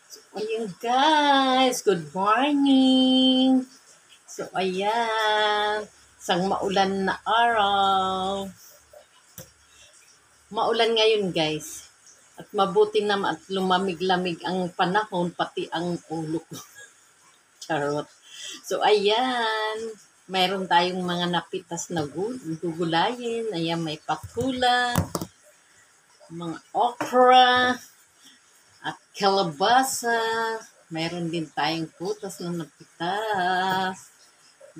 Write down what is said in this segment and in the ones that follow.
Ayan guys, good morning. So ayan, isang maulan na araw. Maulan ngayon guys. At mabuti naman at lumamig-lamig ang panahon, pati ang ulo ko. Charot. So ayan, mayroon tayong mga napitas na gugulayin. Ayan, may pakula, mga okra, at kalabasa. Mayroon din tayong putas na napitas.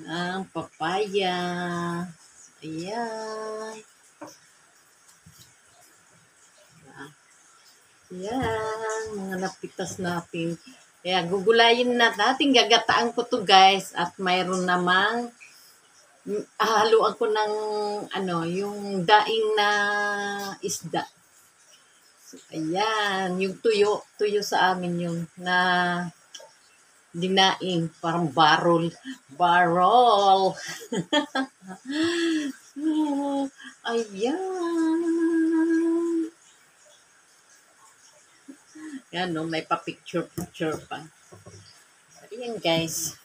Ng papaya. Ayan. Ayan. Mga napitas natin. Kaya gugulayin natin. Gagataan ko to guys. At mayroon namang haluan ko ng yung daing na isda. So, ayan. Yung tuyo. Tuyo sa amin yun na dinaing. Parang barol. Barol. Ayan. Yan, no? May pa-picture-picture pa. Ayan, guys.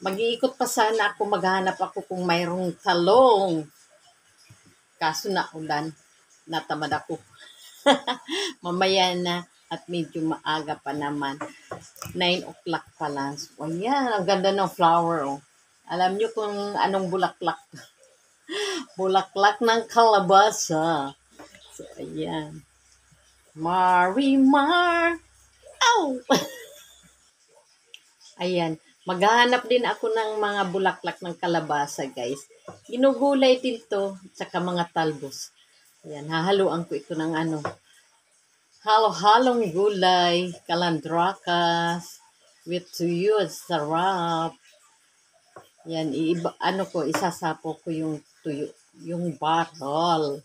Mag-iikot pa sana ako, maghanap ako kung mayroong talong. Kaso na ulan, natamad ako. Mamaya na at medyo maaga pa naman. 9 o'clock pa lang. So, ayan, ang ganda ng flower, oh. Alam nyo kung anong bulaklak. Bulaklak ng kalabasa. So, ayan. Marimar. Ow! Ayan. Maghahanap din ako ng mga bulaklak ng kalabasa, guys. Ginugulay din to, tsaka mga talbos. Ayan, hahaluan ko ito ng halo-halong gulay, kalandrakas, with tuyo, sarap. Yan, isasapo ko yung tuyo, yung barrel.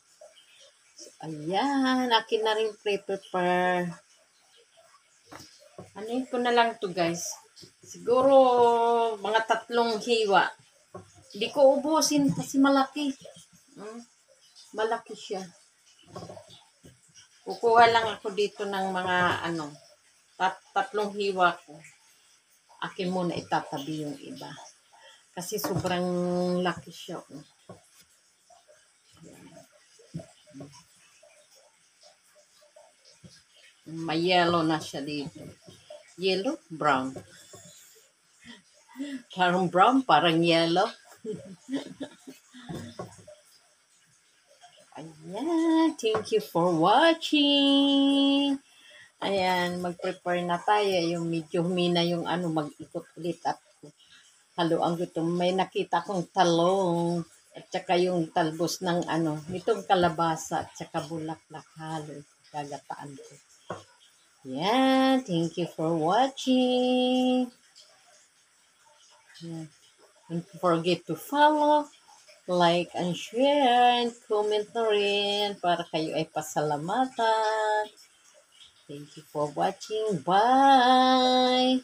So, ayan, akin na rin prepare. Anin ko na lang to guys. Siguro, mga 3 hiwa. Hindi ko ubusin kasi malaki. Malaki siya. Kukuha lang ako dito ng mga 3 hiwa ko. Akin muna itatabi yung iba. Kasi sobrang laki siya. May yellow na siya dito. Yellow, brown. Parang brown, parang yellow. Ayan, thank you for watching. Ayan, mag-prepare na tayo. Yung medyo humina yung mag-ikot ulit at haluan ko ito. May nakita kong talong at saka yung talbos ng nitong kalabasa at saka bulaklak halo. Gagataan ko. Ayan, thank you for watching. Ayan. Don't forget to follow, like, and share, and comment na rin para kayo ay pasalamatan. Thank you for watching. Bye!